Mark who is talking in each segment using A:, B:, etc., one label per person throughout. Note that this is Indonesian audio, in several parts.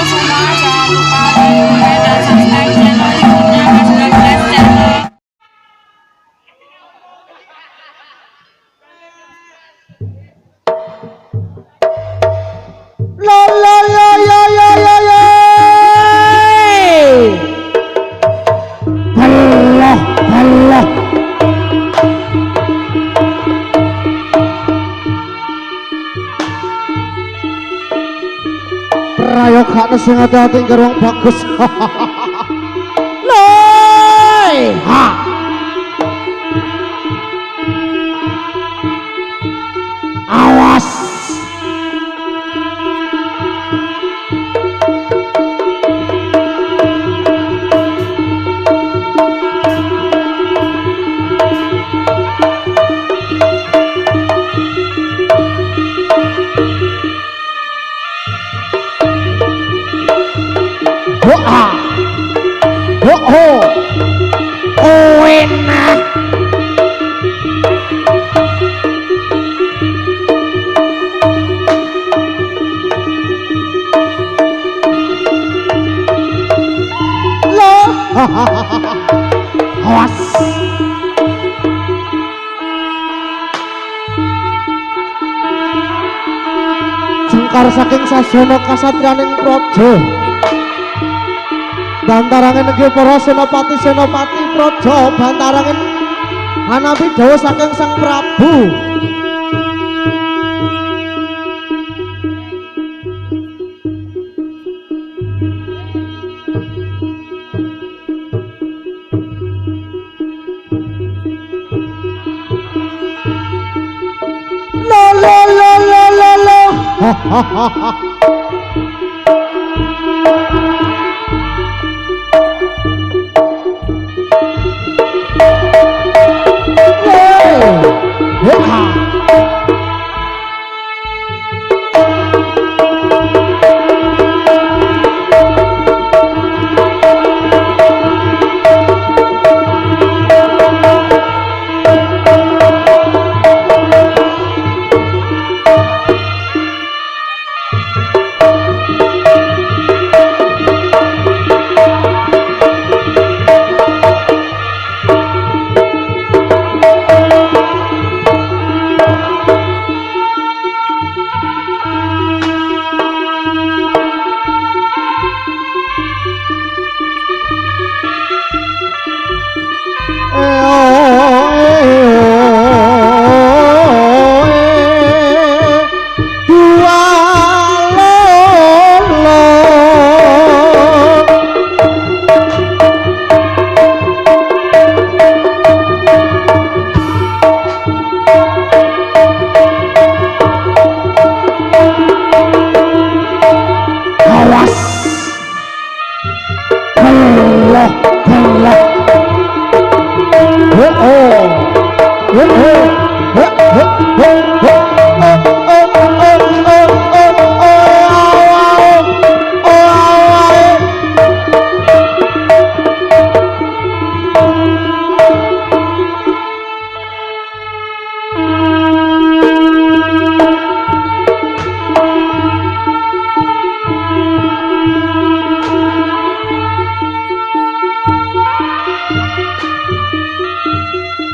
A: semua jangan lupa like, komen, dan subscribe channel YouTube-nya Hasbak Dance Channel.
B: La la la la la la la. Allah Allah. Prayoga sing ati-ati gerong bagus. Loi ha. Awas. Awas. Jengkar saking sasana kasatriyaning praja. Bantarangen nggih para senopati praja bantarangen anapi dawa saking Sang Prabu.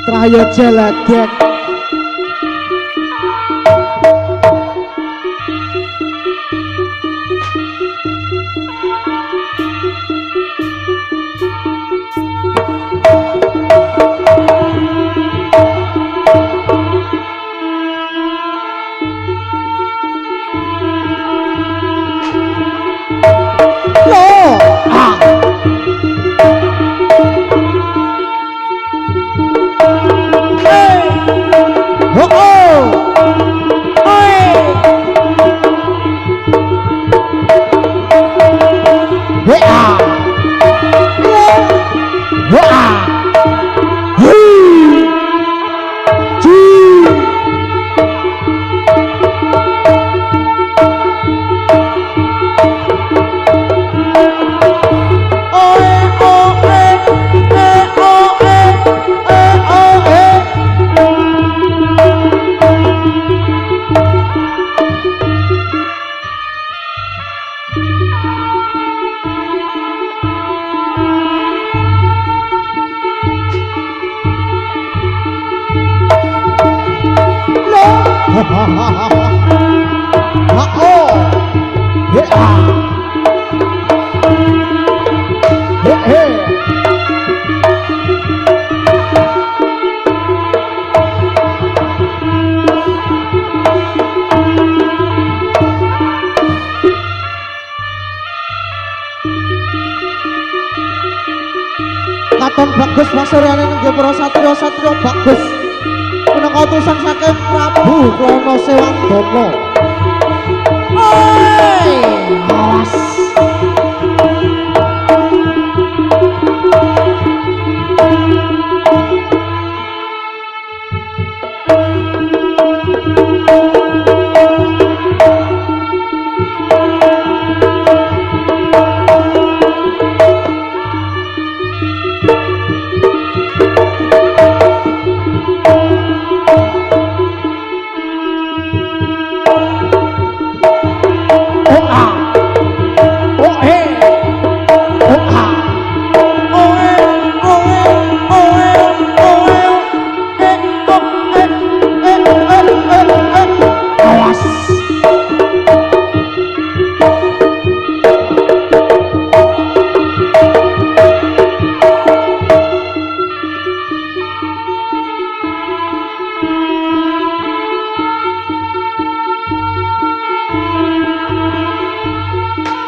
B: Trahaya Jalagan. Hey! oh yeah yeah katon bagus pasaryane nenggih para satya-satya bagus menika utusan saking Prabu Krana Sewardana. Oi awas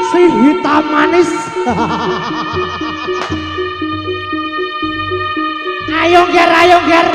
B: si hitam manis. Ayo ger, ayo ger.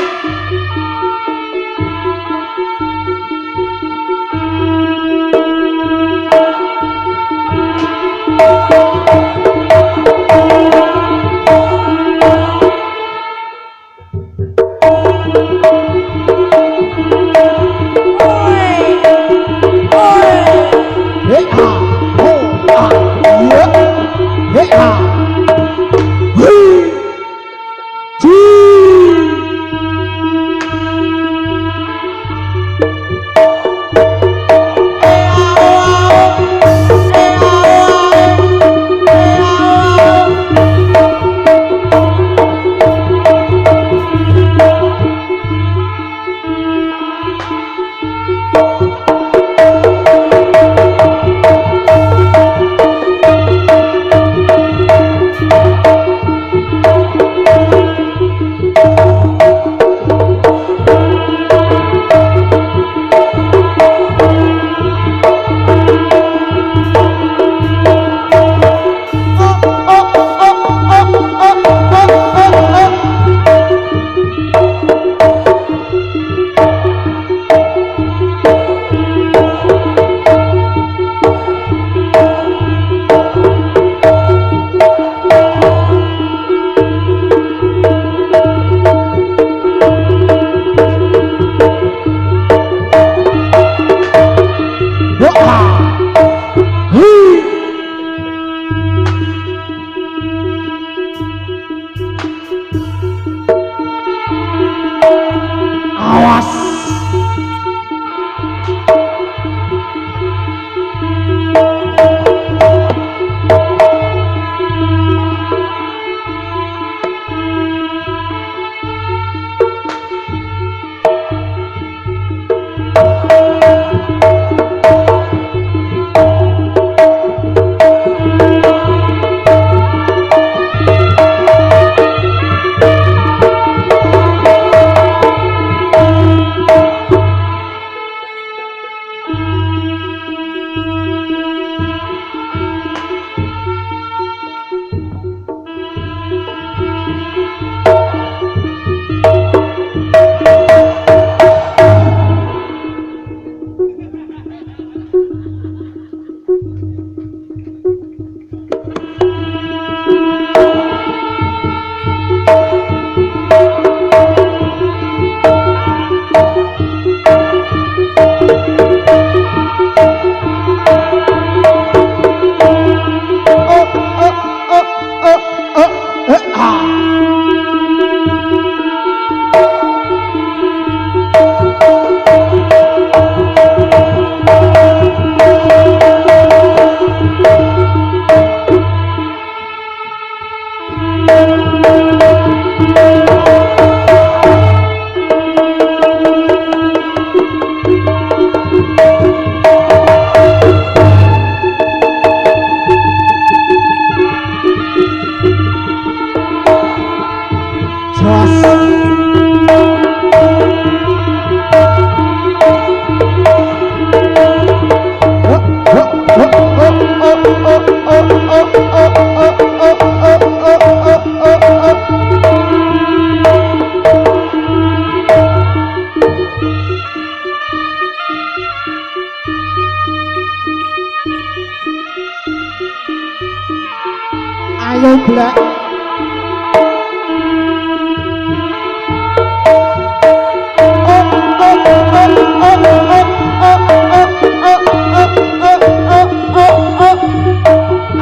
B: lomblek.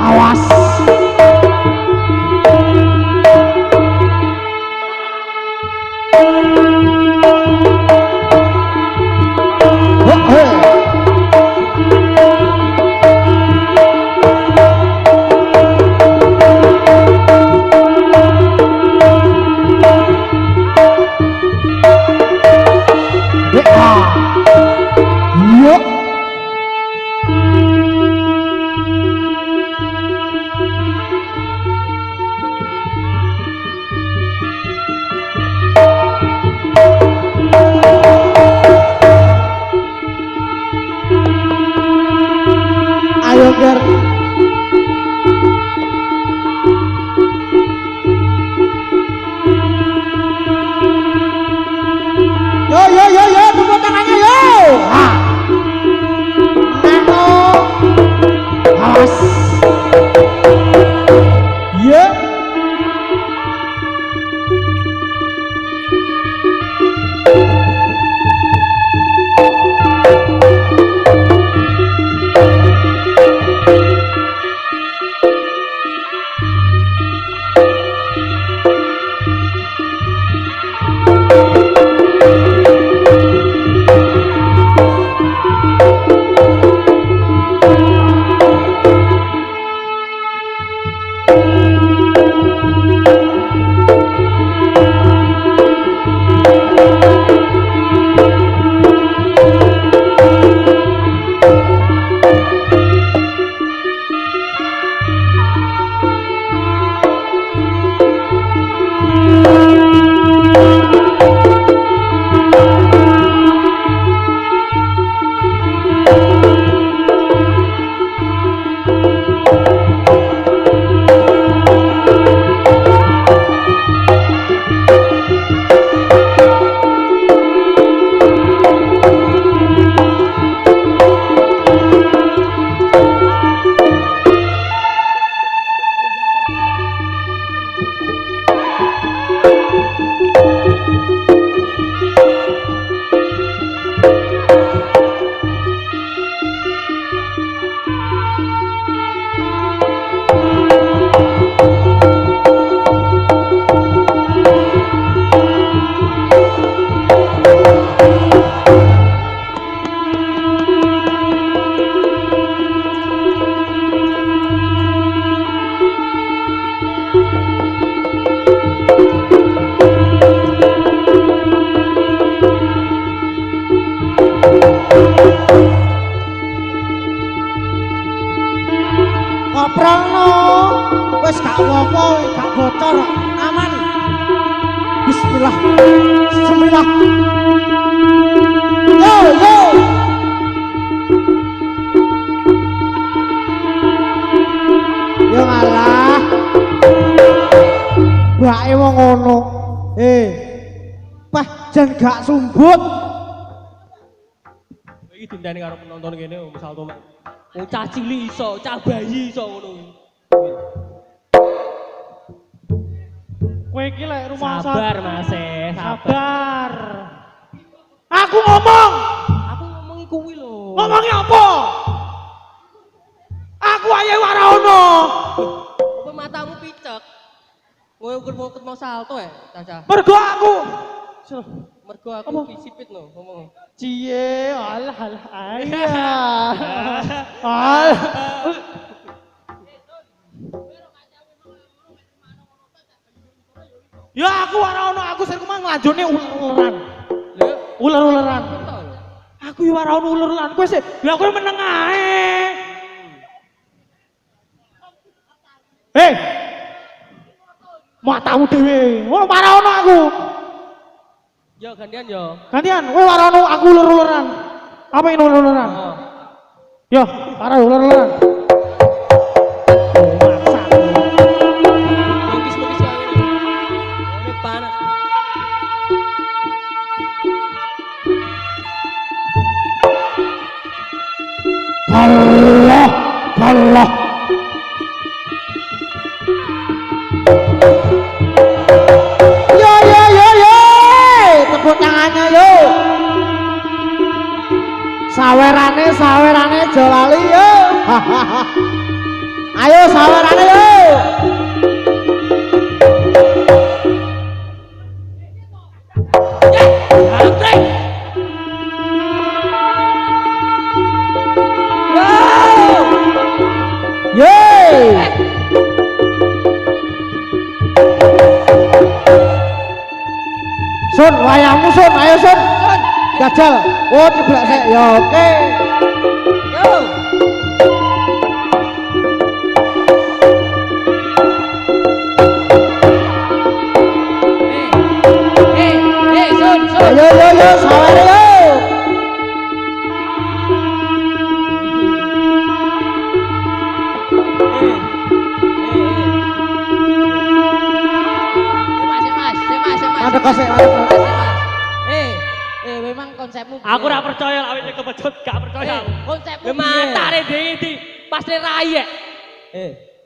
B: Awas. Yuk. Ayo Ger. Yo, tepuk tangannya yo. Ha. Nano. Awas. Yo. Koprolno wis gak apa-apa, gak bocor, aman. Bismillah. Bismillah. Yo. Yo ngalah. Mbake wong ngono. Pah jan gak sumbut.
C: Iki dinteni karo penonton kene wong salto mek. Wong cah cilik iso, cah bayi iso ngono kuwi.
D: Kowe iki lek rumah
C: Sabar Mas,
D: sabar. Aku ngomong.
C: Aku ngomongi kuwi lho.
D: Ngomongi apa? Aku aye ora ono.
C: Apa matamu picek? Kowe ukur mau salto ya, Caca?
D: Mergo aku.
C: Mergo aku disipit lho ngomong.
D: Cie, alah ayah. Al. Ya aku ora ono, aku sing mah nglanjone ular-ularan. Ular-ularan. Aku yo ora ono ular-ularan. Kowe sih, lha kowe meneng ae. Matamu dhewe. Ngono ora ono aku.
C: Yo gantian yo.
D: Gantian, kowe ora ono aku ular-ularan. Apa ini ular-ularan?
C: Oh.
D: Yo, ora ular-ularan.
C: Logis-logis wae ngene. Ini panas.
D: Allah, Allah.
B: sawerane aja lali yo. Ayo sawerane yo.
C: Jangkrik.
B: Yeay. Sun, wayangmu Sun, ayo Sun. Gajal. Oh, ceblak sik. Ya oke.
A: Yo. Sun, Sun.
B: Yo, sawere yo. Ada kosek, ada kosek.
A: Memang konsepmu.
C: Aku ora percaya lek awake kepecut, gak percaya.
A: Konsepmu.
C: Lah matane dhewe di pas le rai ya.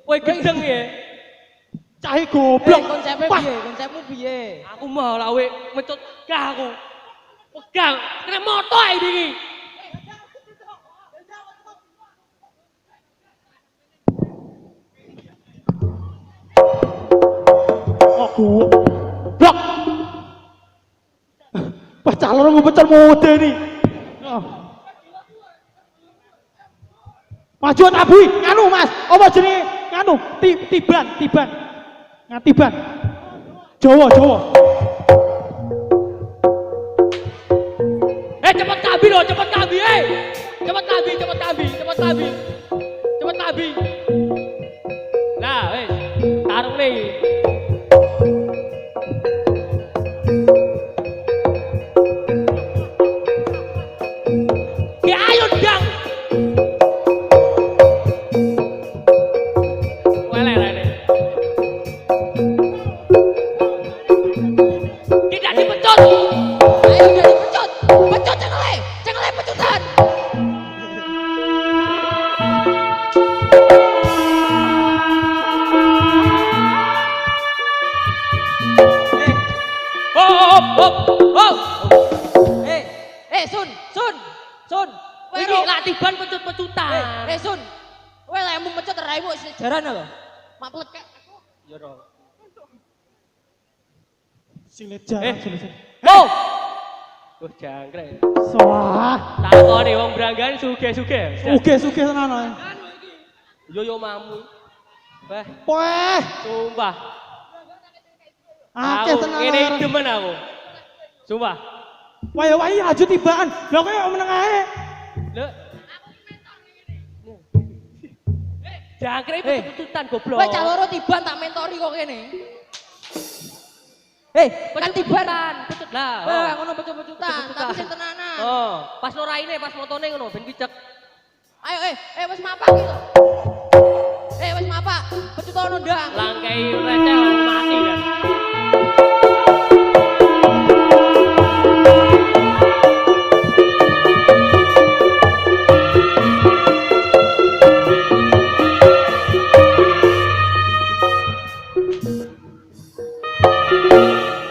C: Kowe gedeng ya.
D: Cah goblok.
A: Konsepnya
D: Wah,
A: piye? Konsepmu piye?
C: Aku mau lah awake mecut gak aku. Pegang kena moto ae iki.
D: oh goblok. Wah, calon ngepecel mode nih. Oh. Majuan abui, nganu Mas. Apa jenenge? Nganu, tiban. Ngatiban. Jawa.
C: Cepet kabi loh, cepet kabi. Cepet kabi. Nah, wes. Tarung nih. Ya ayo dang. Tidak dipecut.
A: Ayo udah dipecut. Pecut cengle pecutan. Sun.
C: Ini latihan pecut-pecutan.
A: Sun. Kowe lek mung pecut raimu sejaran lho. Mak plekek.
C: Ya dong.
D: Sing jalan.
C: Duh jangkrik.
D: Wah,
C: Takoni wong Branggan sugih-sugih.
D: sugih tenan ae.
C: Yo mamu.
D: Weh,
C: Sumpah.
D: akeh tenan.
C: Ini demen aku. Sumpah.
D: Wah, aja tibaan. Lah kowe meneng ae.
C: Lho. Jangkrik pecut-pecutan goblok.
A: Kowe caloro tiban tak mentori kok kene. Kan tiban.
C: Pecut lah.
A: Wah, ngono pecut-pecutan, tapi sing tenanan.
C: Oh, pas lo raine, pas motone ngono ben picek.
A: Ayo wis mapak iki lho. Wis mapak. Pecut ono ndang.
C: Langkai recel mati kan.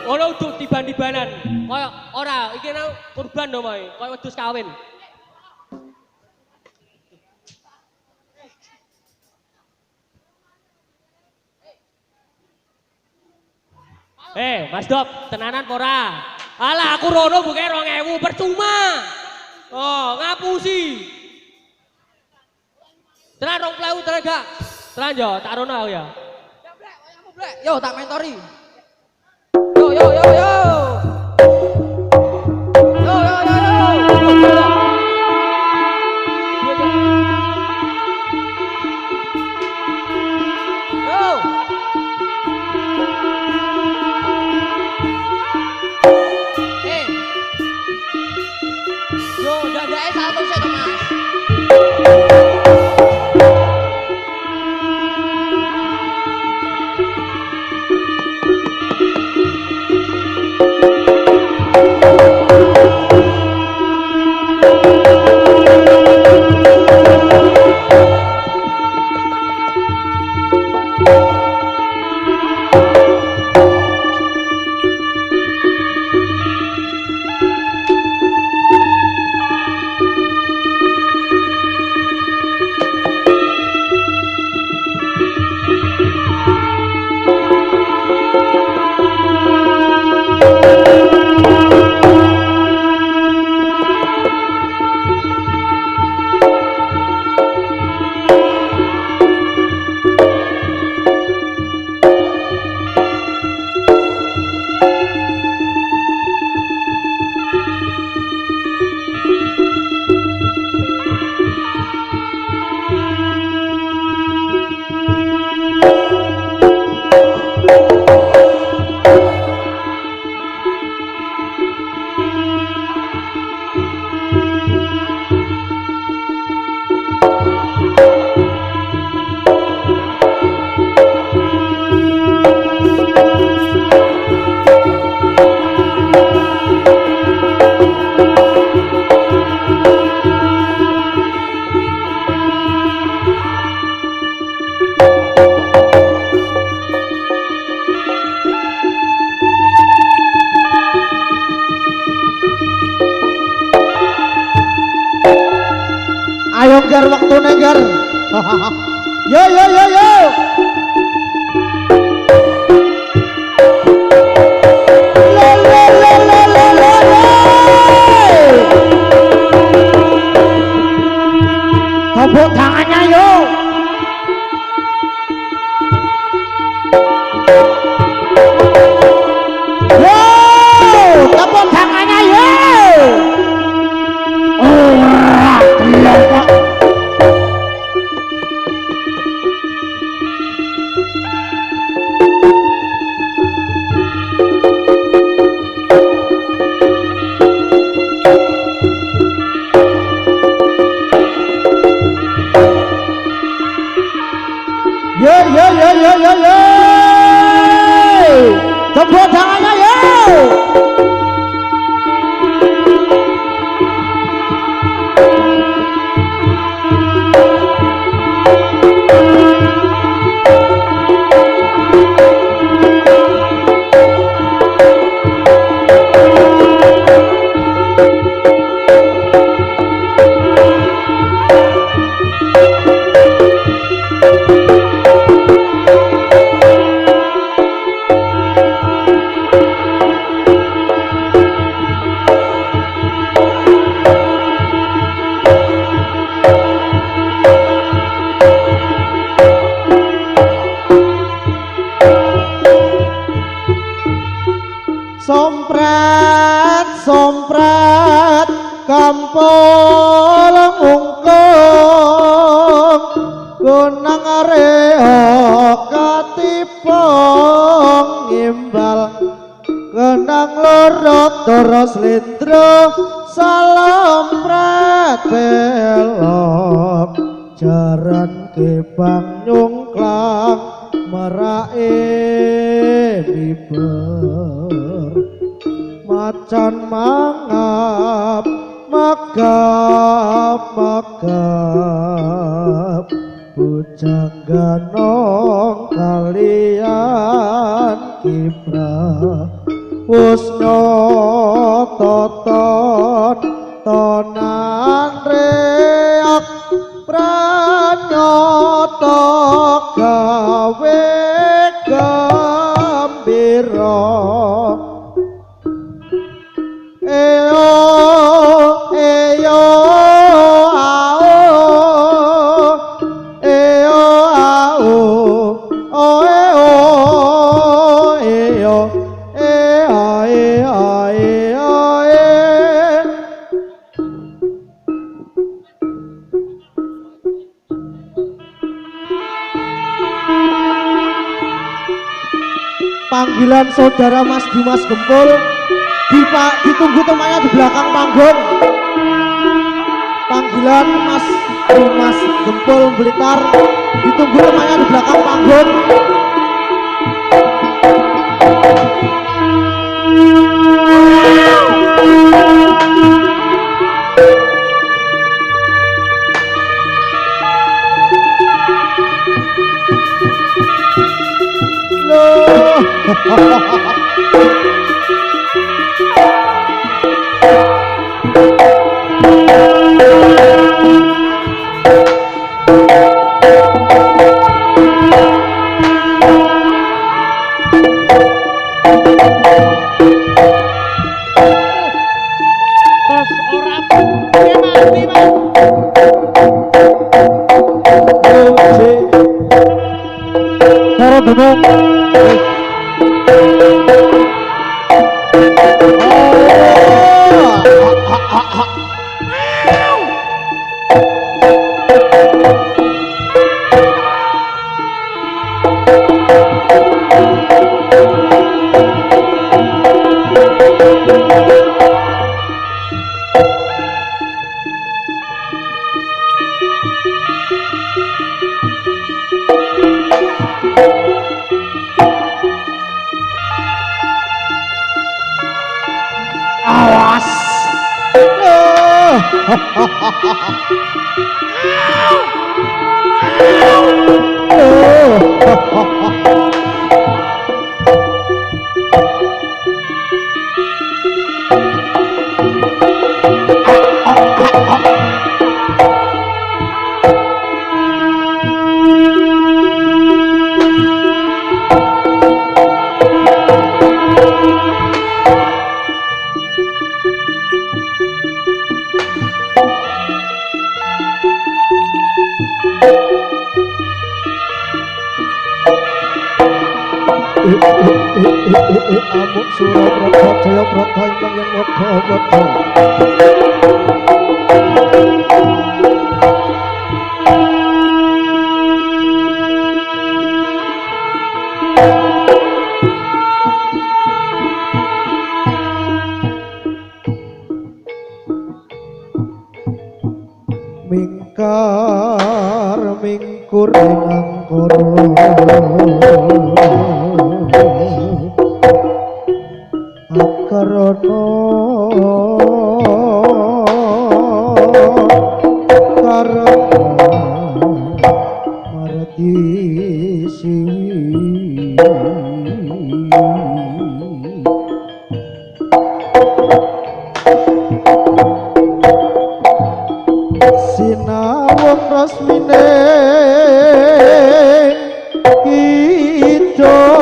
C: Ono uduk tiban-tibanan. Kayak ora iki nang kurban to mae, kayak wedhus kawin. Mas Dop, tenanan pora. Alah aku rono buke 2000 percuma. Oh, ngapusi. Tenan 20.000 tenan gak? Tenan yo, tak rono aku ya.
A: Yo tak mentori. Yo. Dadake satu sik to, Mas.
B: Yo yo yo yo. La la la la la la la. Tepuk tangannya yo. Yo, tepuk tangannya yo. Ora kelompok. Yo yo yo yo yo yo. Tepuk tangannya yo. Sompret sompret kampol ungkung gunang reok katipong imbal kenang lorot terus lindro salompret belok jaran kebang nyungklang merae biber macan mangap magap magap bujang ganong kalian kiprah Pusno toton tonan reak pranyoto gawe gembira eyo eyo ao eyo ao oe o eyo ea ea ea e panggilan saudara Mas Dimas Gempul ditunggu temannya di belakang panggung. Panggilan Mas Dimas Gempul Blitar ditunggu temannya di belakang panggung. Loh.
D: Bos ora dia mati, Bang.
B: Para demong. Awas. Amuk Surabrata Jayabrata ingkang yen wada-wada. Mingkar mingkur ngangkara akarana karana marati siwi sinawung rasmine kidong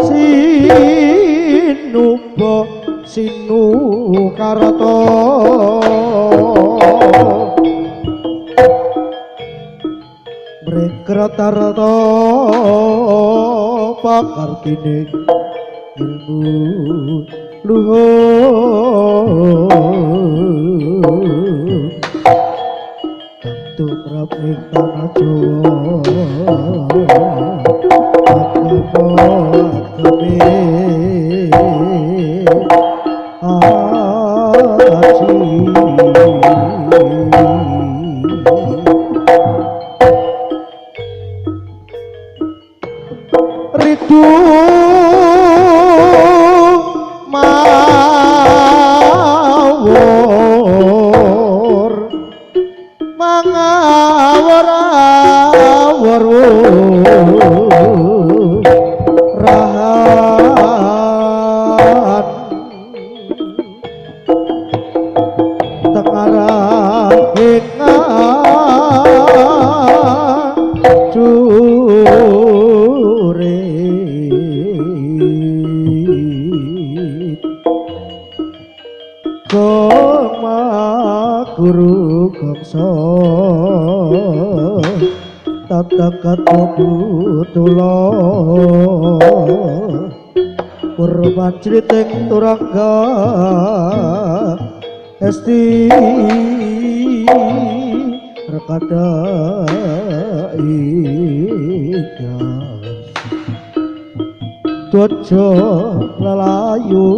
B: sinuba sinukarta mrekratarta pakartine ilmu luhur kantu prabing tanah Jawa agame ridu mawur mangawur-awur rahan tengarang jurit koma guru gongso tata kata butula purban ceriting turangga esti rekada ikas dojo lelayu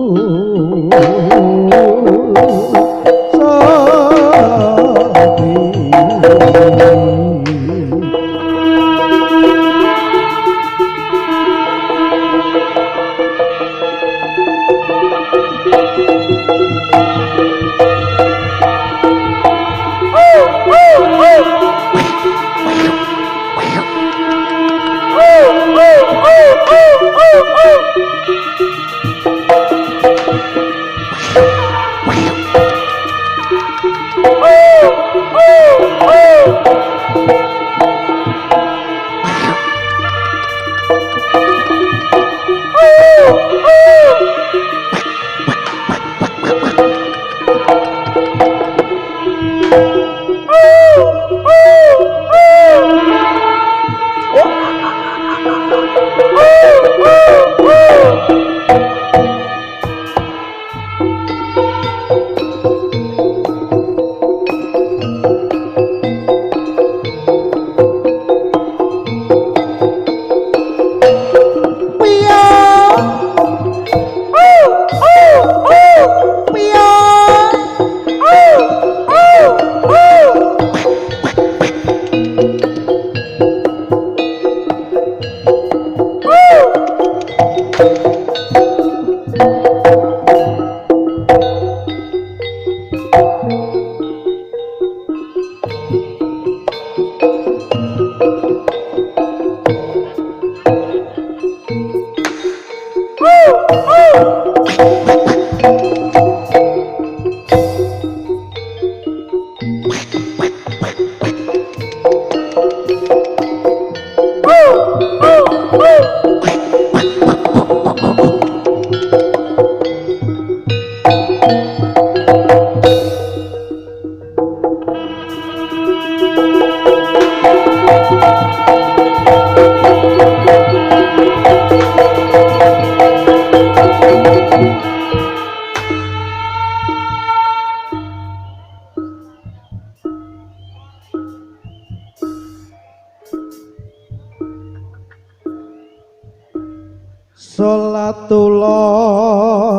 B: Salatullah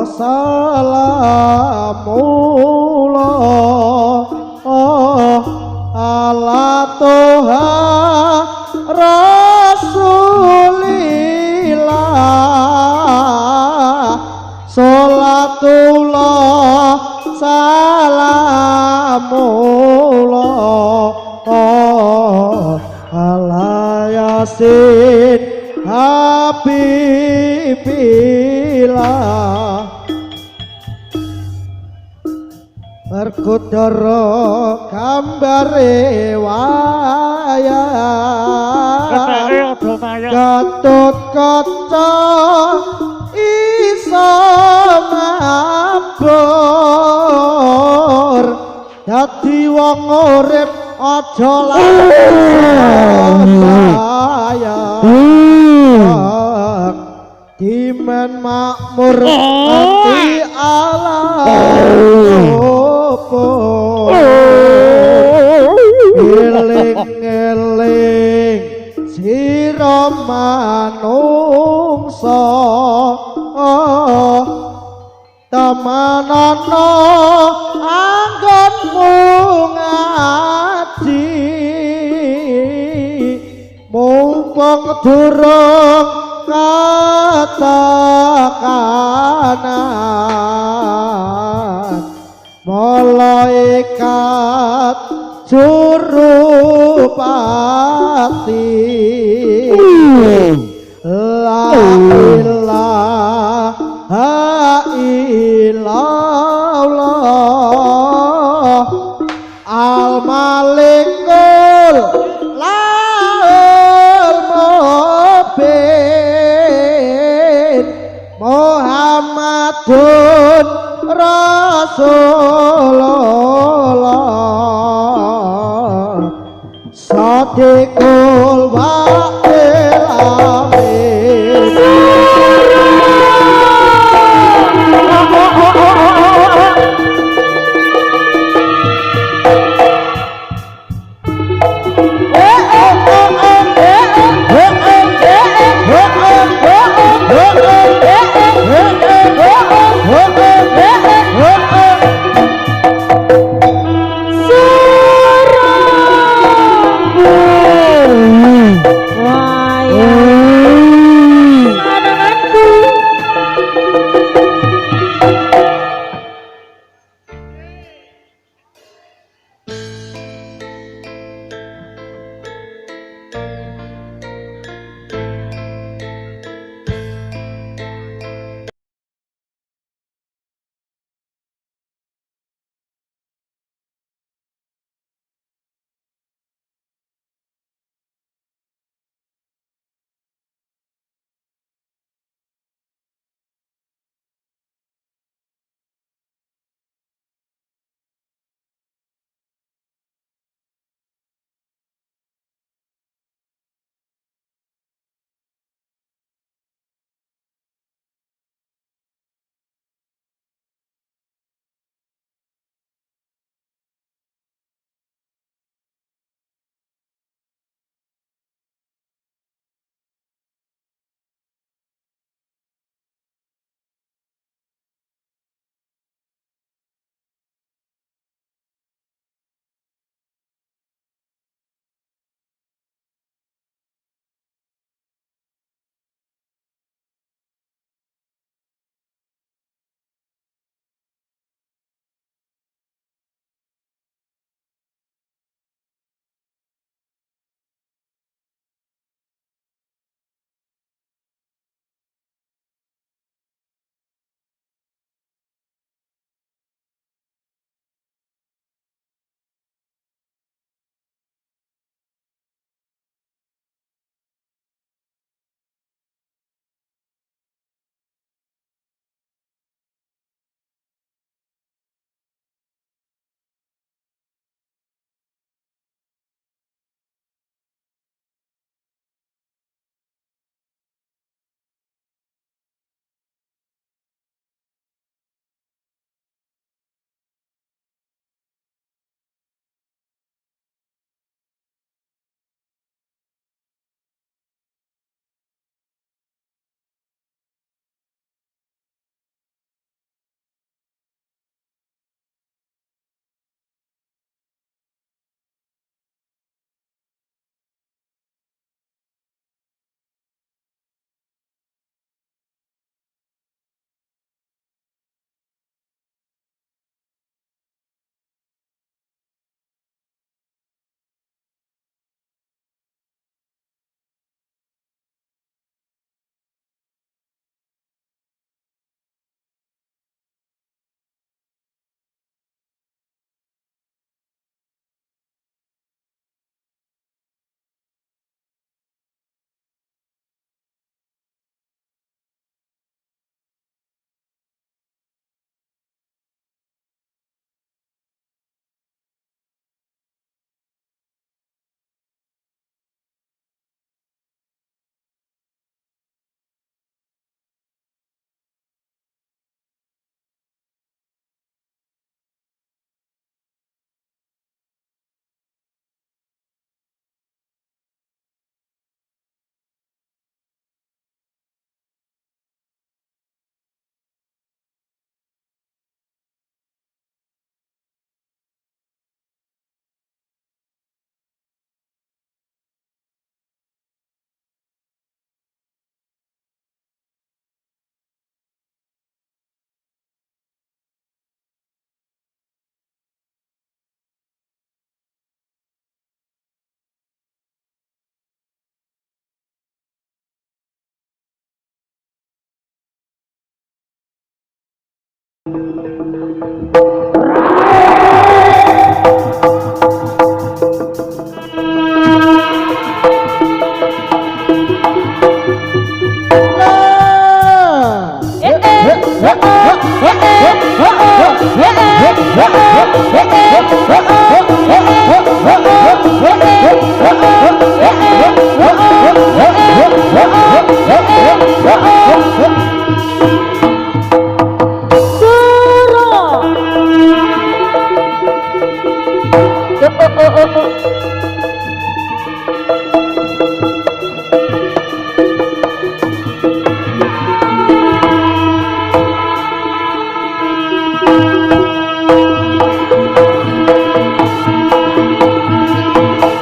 B: salamullah ala toha rasulillah. Salatullah salamullah ala yasin habibillah. Berkudara gambare wayang Gatut kaca iso mabur dadi wong urip aja sayang dimen makmur nanti alam eling-eling sira manungsa tamanana anggonmu ngaji mumpung durung katakanan malaikat juru pati la ilaha illallah al malikul laul mubin Muhammadun Rasulullah Sadiqul wa'il amin.
A: Wayang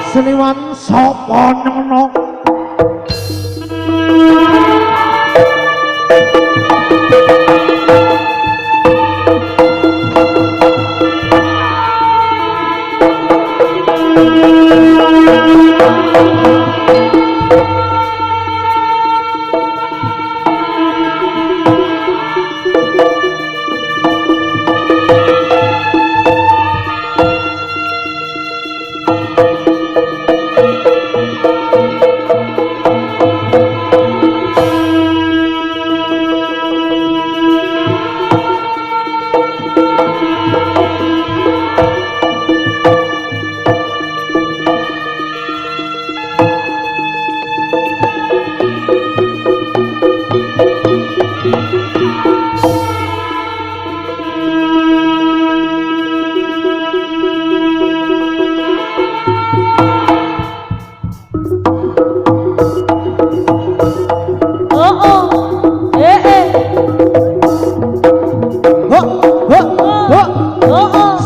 B: Seniwan sapa nyono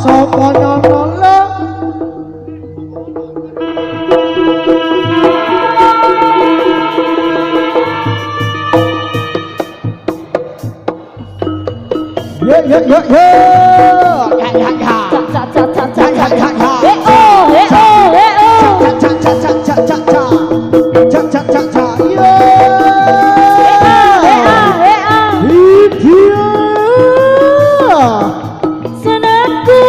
B: sapa nyono le ye ye ye ye ya ya ya
A: Cak cak cak cak
B: ya ya ya
A: eh oh
B: cak cak cak cak cak cak cak cak cak cak ye Lydia
A: Senangku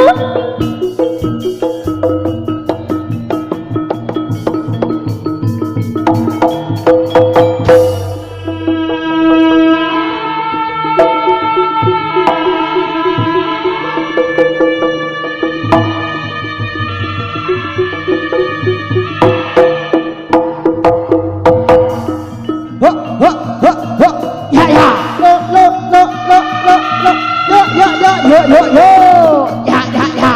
B: ya ya lo yo ya ya ya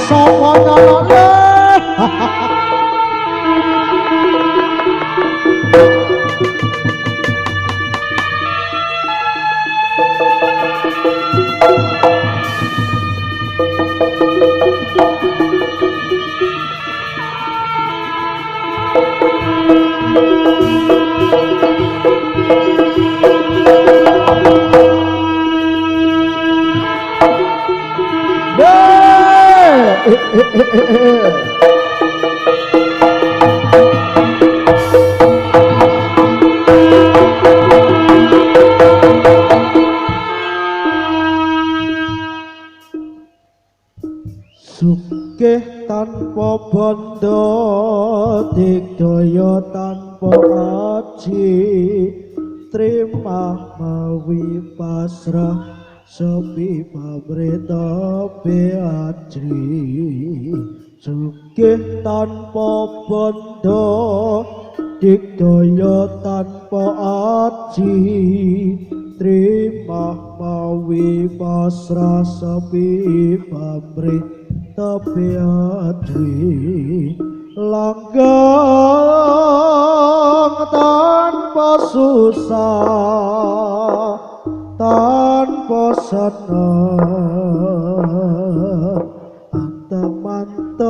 B: Sapa nyono le Sugih tanpa bondo digdaya tanpa aji terima mawi pasrah sepi pamrita beadri sugih tanpa bondo digdaya tanpa aji terima mawi pasrah sepi pamrita beadri langgeng tanpa susah tanpa senang anteng-anteng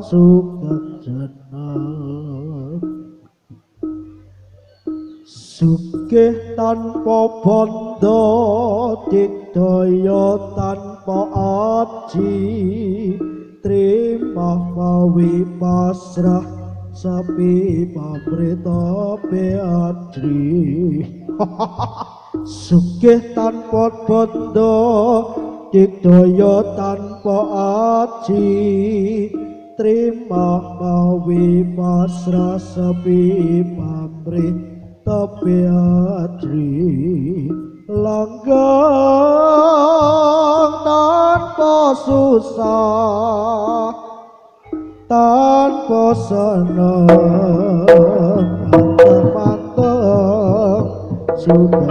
B: suka senang sugih tanpa bondo digdaya tanpa aji terima mawi pasrah sapi pamrita beadri sugih tanpa bondo digdaya tanpa aji terima mawi pasrah sapi pamrita beadri langgeng tanpa susah tanpa senang mantep sudah